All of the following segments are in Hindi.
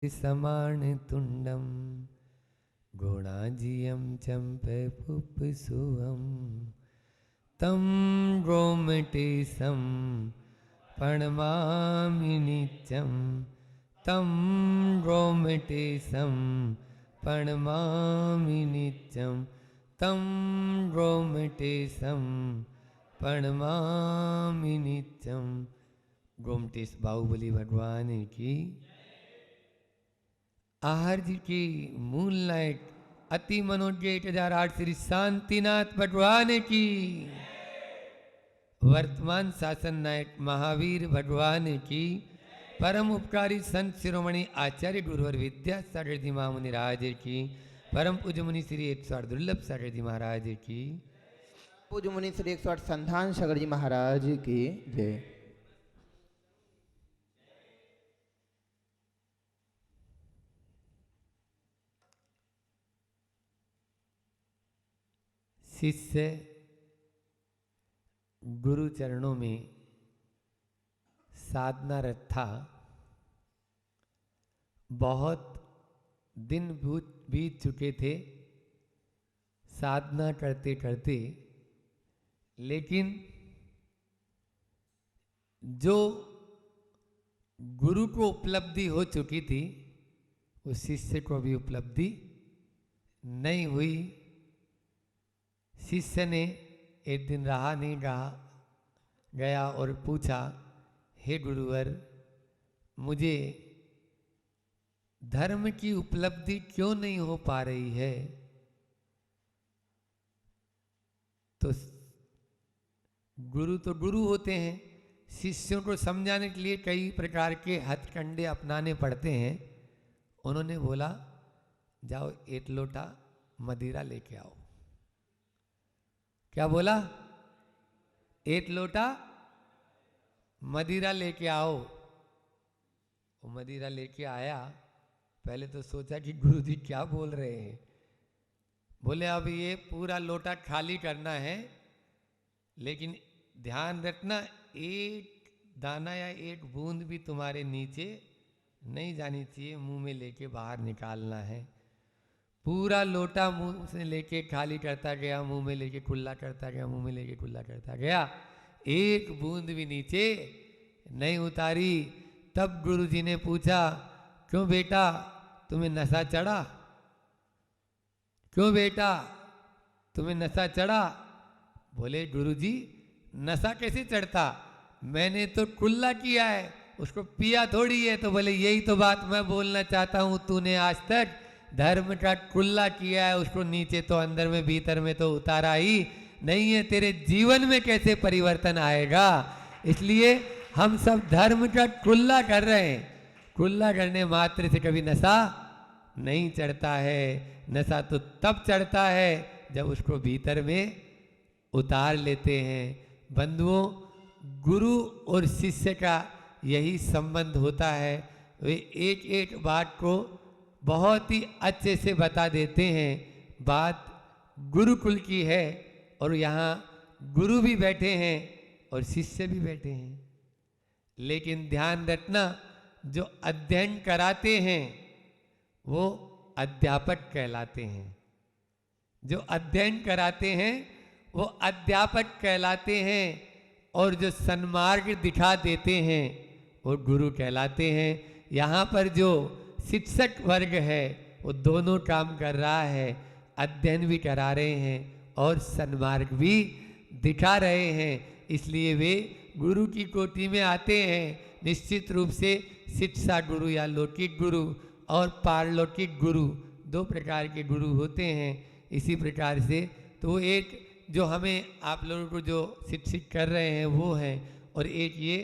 समान तुंडम गुणाजियम चंपे पुपसुवम तम गोमटेशम प्रणमामि नित्यम तम गोमटेशम प्रणमामि नित्यम तम गोमटेशम प्रणमामि नित्यम। गोमटेश बाहुबली भगवान की। आहार जी की मूल नायक अति मनोज्ञ 1008 श्री शांतिनाथ भगवान की। वर्तमान शासन नायक महावीर भगवान की। परम उपकारी संत शिरोमणि आचार्य गुरुवर विद्यासागर जी महामुनि राज की। परम पूज्य मुनि श्री 108 दुर्लभ सागर जी महाराज की। पूज्य मुनि श्री 108 संधान सागर जी महाराज की जय। शिष्य गुरु चरणों में साधनारत था। बहुत दिन बीत चुके थे साधना करते करते, लेकिन जो गुरु को उपलब्धि हो चुकी थी उस शिष्य को भी उपलब्धि नहीं हुई। शिष्य ने एक दिन रहा नहीं गया और पूछा, हे गुरुवर, मुझे धर्म की उपलब्धि क्यों नहीं हो पा रही है? तो गुरु तो गुरु होते हैं, शिष्यों को समझाने के लिए कई प्रकार के हथकंडे अपनाने पड़ते हैं। उन्होंने बोला, जाओ एक लोटा मदिरा लेके आओ। क्या बोला? एक लोटा मदिरा लेके आओ। वो मदिरा लेके आया। पहले तो सोचा कि गुरुजी क्या बोल रहे हैं। बोले, अब ये पूरा लोटा खाली करना है, लेकिन ध्यान रखना एक दाना या एक बूंद भी तुम्हारे नीचे नहीं जानी चाहिए, मुंह में लेके बाहर निकालना है। पूरा लोटा मुंह से लेके खाली करता गया, मुंह में लेके कुल्ला करता गया, मुंह में लेके कुल्ला करता गया, एक बूंद भी नीचे नहीं उतारी। तब गुरुजी ने पूछा, क्यों बेटा, तुम्हें नशा चढ़ा? क्यों बेटा, तुम्हें नशा चढ़ा? बोले, गुरुजी नशा कैसे चढ़ता? मैंने तो कुल्ला किया है, उसको पिया थोड़ी है। तो बोले, यही तो बात मैं बोलना चाहता हूँ, तूने आज तक धर्म का कुल्ला किया है, उसको नीचे तो अंदर में भीतर में तो उतारा ही नहीं है। तेरे जीवन में कैसे परिवर्तन आएगा? इसलिए हम सब धर्म का कुल्ला कर रहे हैं। कुल्ला करने मात्र से कभी नशा नहीं चढ़ता है। नशा तो तब चढ़ता है जब उसको भीतर में उतार लेते हैं। बंधुओं, गुरु और शिष्य का यही संबंध होता है। वे एक एक बात को बहुत ही अच्छे से बता देते हैं। बात गुरुकुल की है और यहाँ गुरु भी बैठे हैं और शिष्य भी बैठे हैं। लेकिन ध्यान रखना, जो अध्ययन कराते हैं वो अध्यापक कहलाते हैं। जो अध्ययन कराते हैं वो अध्यापक कहलाते हैं, और जो सन्मार्ग दिखा देते हैं वो गुरु कहलाते हैं। यहाँ पर जो शिक्षक वर्ग है वो दोनों काम कर रहा है, अध्ययन भी करा रहे हैं और सन्मार्ग भी दिखा रहे हैं। इसलिए वे गुरु की कोटि में आते हैं। निश्चित रूप से शिक्षा गुरु या लौकिक गुरु और पारलौकिक गुरु दो प्रकार के गुरु होते हैं। इसी प्रकार से तो एक जो हमें आप लोगों को जो शिक्षित कर रहे हैं वो हैं, और एक ये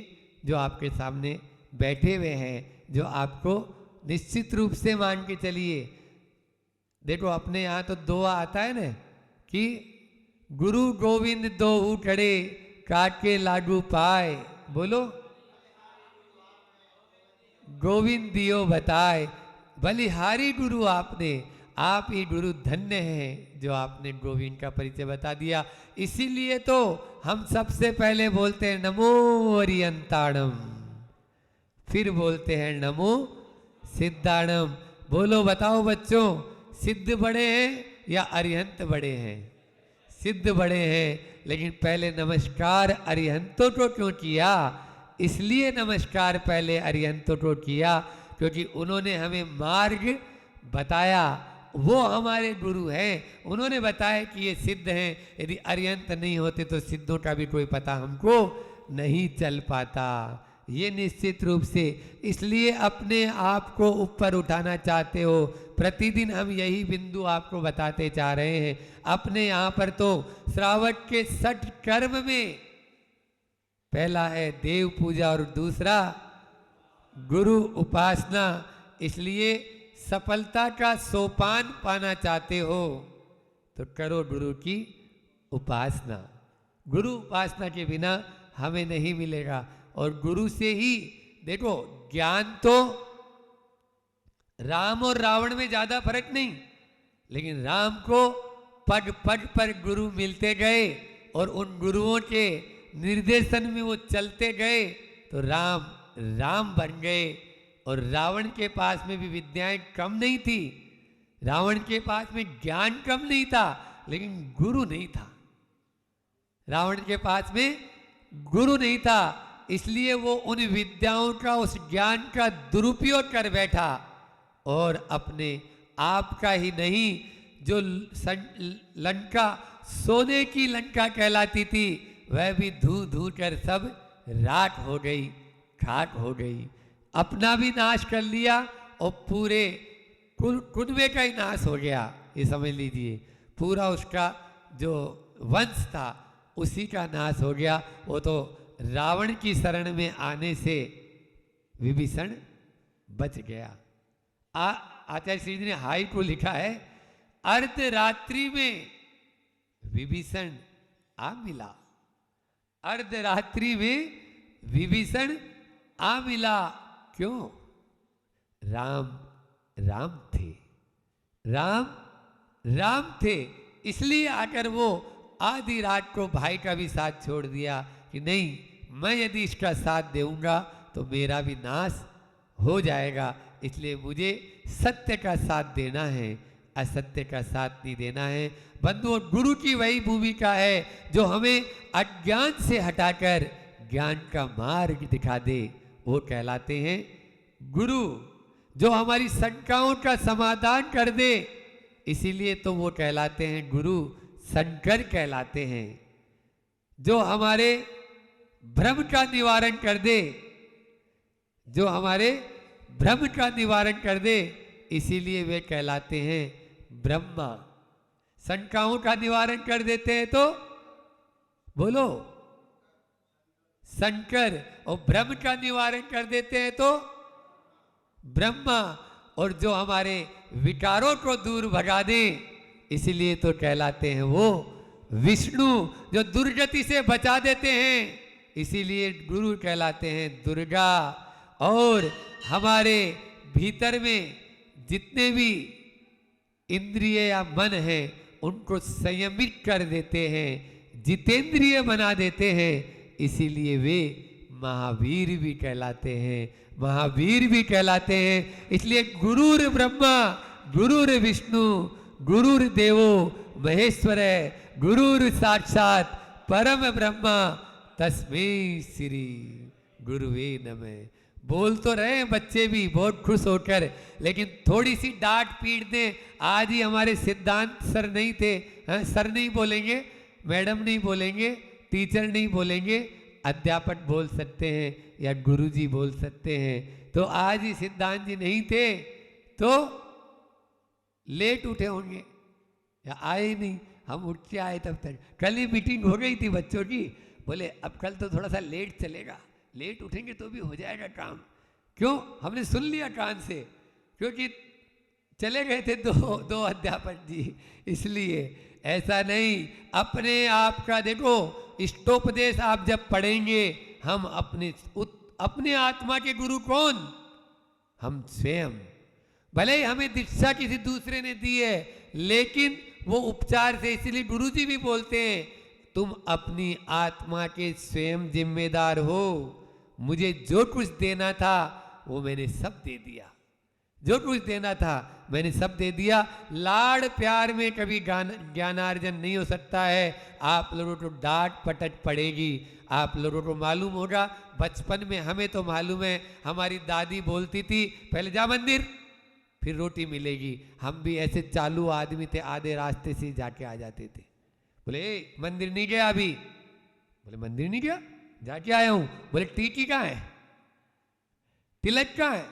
जो आपके सामने बैठे हुए हैं, जो आपको निश्चित रूप से मान के चलिए। देखो, अपने यहाँ तो दोहा आता है ना कि गुरु गोविंद दोहु खड़े काके लागू पाए। बोलो, गोविंद दियो बताए। बलिहारी गुरु आपने, आप ही गुरु धन्य हैं जो आपने गोविंद का परिचय बता दिया। इसीलिए तो हम सबसे पहले बोलते हैं नमो अरियंताणम, फिर बोलते हैं नमो सिद्धाणम। बोलो बताओ बच्चों, सिद्ध बड़े हैं या अरिहंत बड़े हैं? सिद्ध बड़े हैं, लेकिन पहले नमस्कार अरिहंतों को क्यों किया? इसलिए नमस्कार पहले अरिहंतों को किया क्योंकि उन्होंने हमें मार्ग बताया। वो हमारे गुरु हैं, उन्होंने बताया कि ये सिद्ध हैं। यदि अरिहंत नहीं होते तो सिद्धों का भी कोई पता हमको नहीं चल पाता। ये निश्चित रूप से इसलिए अपने आप को ऊपर उठाना चाहते हो। प्रतिदिन हम यही बिंदु आपको बताते जा रहे हैं। अपने यहाँ पर तो श्रावक के 60 कर्म में पहला है देव पूजा और दूसरा गुरु उपासना। इसलिए सफलता का सोपान पाना चाहते हो तो करो गुरु की उपासना। गुरु उपासना के बिना हमें नहीं मिलेगा। और गुरु से ही देखो, ज्ञान तो राम और रावण में ज्यादा फर्क नहीं, लेकिन राम को पग पग पर गुरु मिलते गए और उन गुरुओं के निर्देशन में वो चलते गए तो राम राम बन गए। और रावण के पास में भी विद्याएं कम नहीं थी, रावण के पास में ज्ञान कम नहीं था, लेकिन गुरु नहीं था। रावण के पास में गुरु नहीं था, इसलिए वो उन विद्याओं का, उस ज्ञान का दुरुपयोग कर बैठा और अपने आप का ही नहीं, जो लंका सोने की लंका कहलाती थी वह भी धू धू कर सब राख हो गई, खाक हो गई। अपना भी नाश कर लिया और पूरे कुनबे का ही नाश हो गया। ये समझ लीजिए, पूरा उसका जो वंश था उसी का नाश हो गया। वो तो रावण की शरण में आने से विभीषण बच गया। आचार्य श्री जी ने हाई को लिखा है, अर्धरात्रि में विभीषण आ मिला। अर्धरात्रि में विभीषण आ मिला। क्यों? राम राम थे, राम राम थे। इसलिए आकर वो आधी रात को भाई का भी साथ छोड़ दिया कि नहीं, मैं यदि इसका साथ दूंगा तो मेरा भी नाश हो जाएगा। इसलिए मुझे सत्य का साथ देना है, असत्य का साथ नहीं देना है। बंधुओं, गुरु की वही भूमिका है जो हमें अज्ञान से हटाकर ज्ञान का मार्ग दिखा दे, वो कहलाते हैं गुरु। जो हमारी शंकाओं का समाधान कर दे, इसीलिए तो वो कहलाते हैं गुरु, शंकर कहलाते हैं। जो हमारे भ्रम का निवारण कर दे, जो हमारे भ्रम का निवारण कर दे, इसीलिए वे कहलाते हैं ब्रह्मा। शंकाओं का निवारण कर देते हैं तो बोलो शंकर, और भ्रम का निवारण कर देते हैं तो ब्रह्मा। और जो हमारे विकारों को दूर भगा दे, इसीलिए तो कहलाते हैं वो विष्णु। जो दुर्गति से बचा देते हैं, इसीलिए गुरु कहलाते हैं दुर्गा। और हमारे भीतर में जितने भी इंद्रिय या मन है उनको संयमित कर देते हैं, जितेंद्रिय बना देते हैं। इसीलिए वे महावीर भी कहलाते हैं, महावीर भी कहलाते हैं। इसलिए गुरुर ब्रह्मा गुरुर विष्णु गुरुर देवो महेश्वर, गुरुर साक्षात परम ब्रह्मा तस्मै श्री गुरुवे नमः। बोल तो रहे हैं बच्चे भी बहुत खुश होकर, लेकिन थोड़ी सी डांट पीट दें। आज ही हमारे सिद्धांत सर नहीं थे, सर नहीं बोलेंगे, मैडम नहीं बोलेंगे, टीचर नहीं बोलेंगे, अध्यापक बोल सकते हैं या गुरुजी बोल सकते हैं। तो आज ही सिद्धांत जी नहीं थे तो लेट उठे होंगे या आए नहीं, हम उठ के आए तब तक। कल ही मीटिंग हो गई थी बच्चों की, बोले अब कल तो थोड़ा सा लेट चलेगा, लेट उठेंगे तो भी हो जाएगा काम। क्यों? हमने सुन लिया कान से, क्योंकि चले गए थे दो अध्यापक जी। इसलिए ऐसा नहीं, अपने आप का देखो इष्टोपदेश आप जब पढ़ेंगे, हम अपने आत्मा के गुरु कौन? हम स्वयं। भले ही हमें दीक्षा किसी दूसरे ने दी है, लेकिन वो उपचार से, इसलिए गुरु जी भी बोलते हैं तुम अपनी आत्मा के स्वयं जिम्मेदार हो। मुझे जो कुछ देना था वो मैंने सब दे दिया, जो कुछ देना था मैंने सब दे दिया। लाड़ प्यार में कभी ज्ञानार्जन नहीं हो सकता है। आप लोगों को डांट पटक पड़ेगी। आप लोगों को मालूम होगा, बचपन में हमें तो मालूम है, हमारी दादी बोलती थी पहले जा मंदिर फिर रोटी मिलेगी। हम भी ऐसे चालू आदमी थे, आधे रास्ते से जाके आ जाते थे। बोले मंदिर नहीं गया अभी? बोले मंदिर नहीं गया, जाके आया हूं। बोले टीकी कहाँ है, तिलक कहाँ है?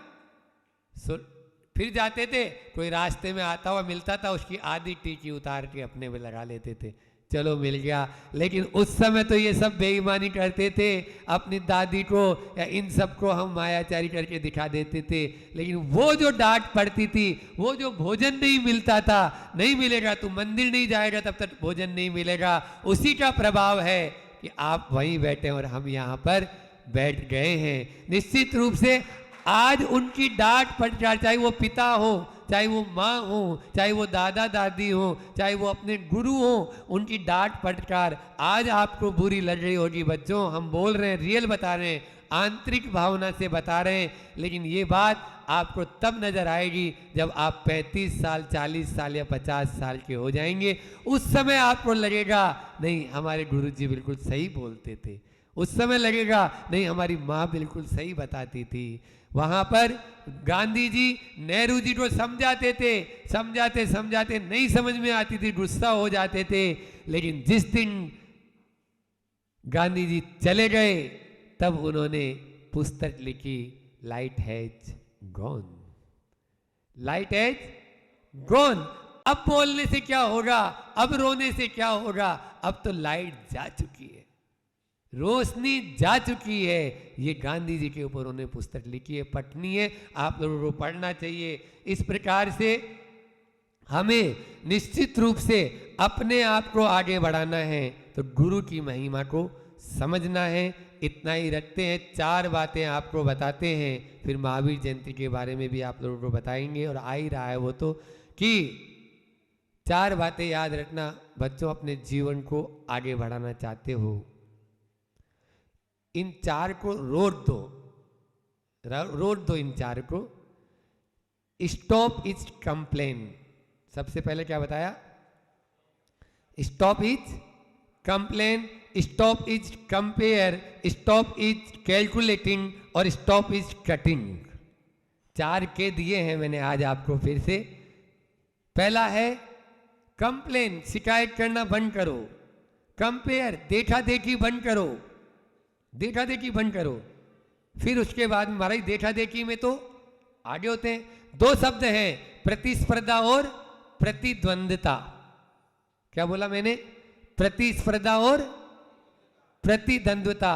फिर जाते थे, कोई रास्ते में आता हुआ मिलता था, उसकी आधी टीकी उतार के अपने में लगा लेते थे, चलो मिल गया। लेकिन उस समय तो ये सब बेईमानी करते थे। अपनी दादी को या इन सब को हम मायाचारी करके दिखा देते थे। लेकिन वो जो डांट पड़ती थी, वो जो भोजन नहीं मिलता था, नहीं मिलेगा तू मंदिर नहीं जाएगा तब तक भोजन नहीं मिलेगा, उसी का प्रभाव है कि आप वहीं बैठे और हम यहाँ पर बैठ गए हैं। निश्चित रूप से आज उनकी डांट फटकार, चाहे वो पिता हो, चाहे वो माँ हो, चाहे वो दादा दादी हो, चाहे वो अपने गुरु हो, उनकी डांट फटकार आज आपको बुरी लग रही होगी। बच्चों हम बोल रहे हैं, रियल बता रहे हैं, आंतरिक भावना से बता रहे हैं। लेकिन ये बात आपको तब नजर आएगी जब आप 35 साल 40 साल या 50 साल के हो जाएंगे। उस समय आपको लगेगा नहीं हमारे गुरुजी बिल्कुल सही बोलते थे। उस समय लगेगा नहीं हमारी माँ बिल्कुल सही बताती थी। वहां पर गांधी जी नेहरू जी को समझाते थे, समझाते समझाते नहीं समझ में आती थी, गुस्सा हो जाते थे। लेकिन जिस दिन गांधी जी चले गए तब उन्होंने पुस्तक लिखी, light has gone, light has gone. अब बोलने से क्या होगा, अब रोने से क्या होगा, अब तो लाइट जा चुकी है, रोशनी जा चुकी है। ये गांधी जी के ऊपर उन्होंने पुस्तक लिखी है, पढ़नी है, आप लोगों को पढ़ना चाहिए। इस प्रकार से हमें निश्चित रूप से अपने आप को आगे बढ़ाना है तो गुरु की महिमा को समझना है। इतना ही रखते हैं, 4 बातें आपको बताते हैं, फिर महावीर जयंती के बारे में भी आप लोगों को बताएंगे। और आ ही रहा है वो तो कि 4 बातें याद रखना बच्चों, अपने जीवन को आगे बढ़ाना चाहते हो, इन 4 को रोक दो, रोक दो इन 4 को। स्टॉप इज कंप्लेन, सबसे पहले क्या बताया? Stop is complain, stop is compare, stop is calculating और स्टॉप इज कटिंग। 4 के दिए हैं मैंने आज आपको फिर से। पहला है कंप्लेन, शिकायत करना बंद करो। कंपेयर, देखा देखी बंद करो, देखा देखी बंद करो। फिर उसके बाद महाराज देखा देखी में तो आगे होते हैं, 2 शब्द हैं, प्रतिस्पर्धा और प्रतिद्वंद्विता। क्या बोला मैंने? प्रतिस्पर्धा और प्रतिद्वंद्विता।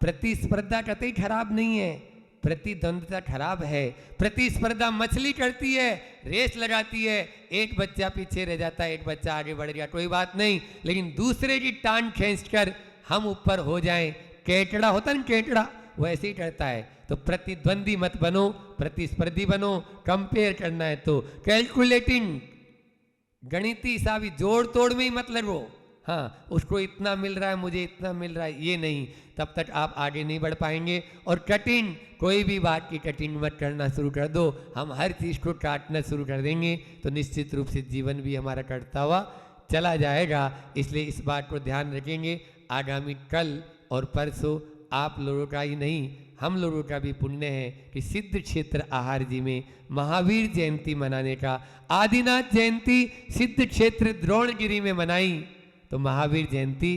प्रतिस्पर्धा कतई खराब नहीं है, प्रतिद्वंद्विता खराब है। प्रतिस्पर्धा मछली करती है, रेस लगाती है, एक बच्चा पीछे रह जाता है, एक बच्चा आगे बढ़ गया, कोई बात नहीं, लेकिन दूसरे की टांग खींचकर हम ऊपर हो जाएं, केकड़ा होता है ना, केकड़ा वैसे ही करता है। तो प्रतिद्वंदी मत बनो, प्रतिस्पर्धी बनो। कंपेयर करना है तो कैलकुलेटिंग, गणितीय हिसाब, जोड़ तोड़ में ही मत लगो। हाँ, उसको इतना मिल रहा है, मुझे इतना मिल रहा है, ये नहीं, तब तक आप आगे नहीं बढ़ पाएंगे। और कटिंग, कोई भी बात की कटिंग मत करना शुरू कर दो। हम हर चीज़ को काटना शुरू कर देंगे तो निश्चित रूप से जीवन भी हमारा कटता हुआ चला जाएगा। इसलिए इस बात को ध्यान रखेंगे। आगामी कल और परसों आप लोगों का ही नहीं, हम लोगों का भी पुण्य है कि सिद्ध क्षेत्र आहार जी में महावीर जयंती मनाने का। आदिनाथ जयंती सिद्ध क्षेत्र द्रोणगिरी में मनाई, तो महावीर जयंती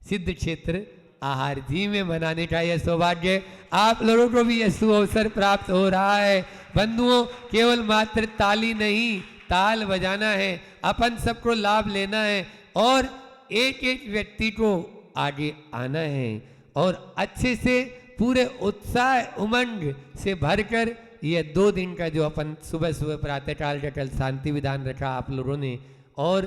सिद्ध क्षेत्र आहार जी में मनाने का यह सौभाग्य आप लोगों को भी यह सुअवसर प्राप्त हो रहा है। बंधुओं, केवल मात्र ताली नहीं, ताल बजाना है, अपन सबको लाभ लेना है और एक एक व्यक्ति को आगे आना है और अच्छे से पूरे उत्साह उमंग से भरकर यह 2 दिन का जो अपन सुबह सुबह प्रातःकाल का कल शांति विधान रखा आप लोगों ने, और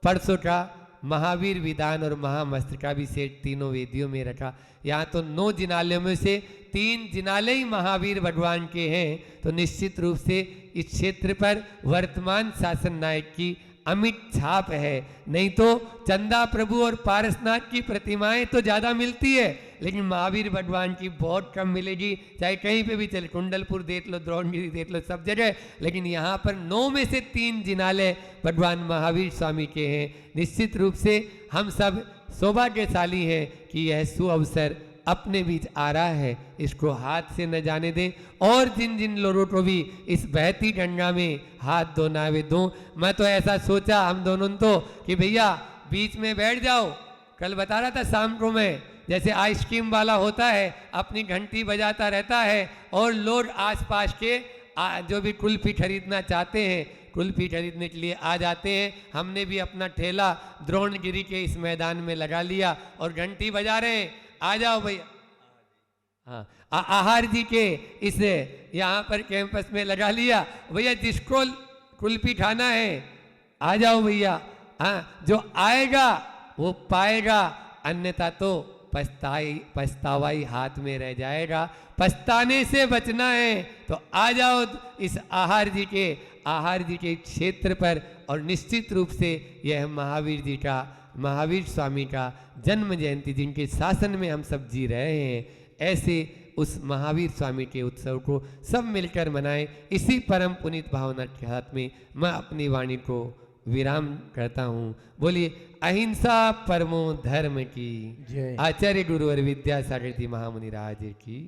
परसों का महावीर विधान और महामस्त्र का भी सेठ तीनों वेदियों में रखा। यहाँ तो 9 जिनालयों में से 3 जिनालय ही महावीर भगवान के हैं। तो निश्चित रूप से इस क्षेत्र पर वर्तमान शासन नायक की अमिट छाप है। नहीं तो चंदा प्रभु और पारसनाथ की प्रतिमाएं तो ज्यादा मिलती है, लेकिन महावीर भगवान की बहुत कम मिलेगी। चाहे कहीं पे भी चले, कुंडलपुर देख लो, द्रोणगिरी देख लो, सब जगह। लेकिन यहाँ पर 9 में से 3 जिनालय भगवान महावीर स्वामी के हैं। निश्चित रूप से हम सब सौभाग्यशाली हैं कि यह सुअवसर अपने बीच आ रहा है, इसको हाथ से न जाने दें। और जिन जिन लोगों को भी इस बहती गंगा में हाथ धोना वे दो। मैं तो ऐसा सोचा हम दोनों तो कि भैया बीच में बैठ जाओ। कल बता रहा था शाम को मैं, जैसे आइसक्रीम वाला होता है अपनी घंटी बजाता रहता है और लोग आसपास के जो भी कुल्फी खरीदना चाहते हैं कुल्फी खरीदने के लिए आ जाते हैं। हमने भी अपना ठेला द्रोणगिरी के इस मैदान में लगा लिया और घंटी बजा रहे हैं, आ जाओ भैया। हाँ, आहार जी के इस यहाँ पर कैंपस में लगा लिया, भैया जिसको कुल्फी खाना है आ जाओ भैया। हाँ, जो आएगा वो पाएगा, अन्यथा तो पछतावाई हाथ में रह जाएगा। पछताने से बचना है तो आ जाओ इस आहार जी के क्षेत्र पर। और निश्चित रूप से यह महावीर स्वामी का जन्म जयंती जिनके शासन में हम सब जी रहे हैं, ऐसे उस महावीर स्वामी के उत्सव को सब मिलकर मनाएं। इसी परम पुनीत भावना के साथ में मैं अपनी वाणी को विराम करता हूँ। बोलिए अहिंसा परमो धर्म की। जय। आचार्य गुरु और विद्यासागर जी महामुनि राज की।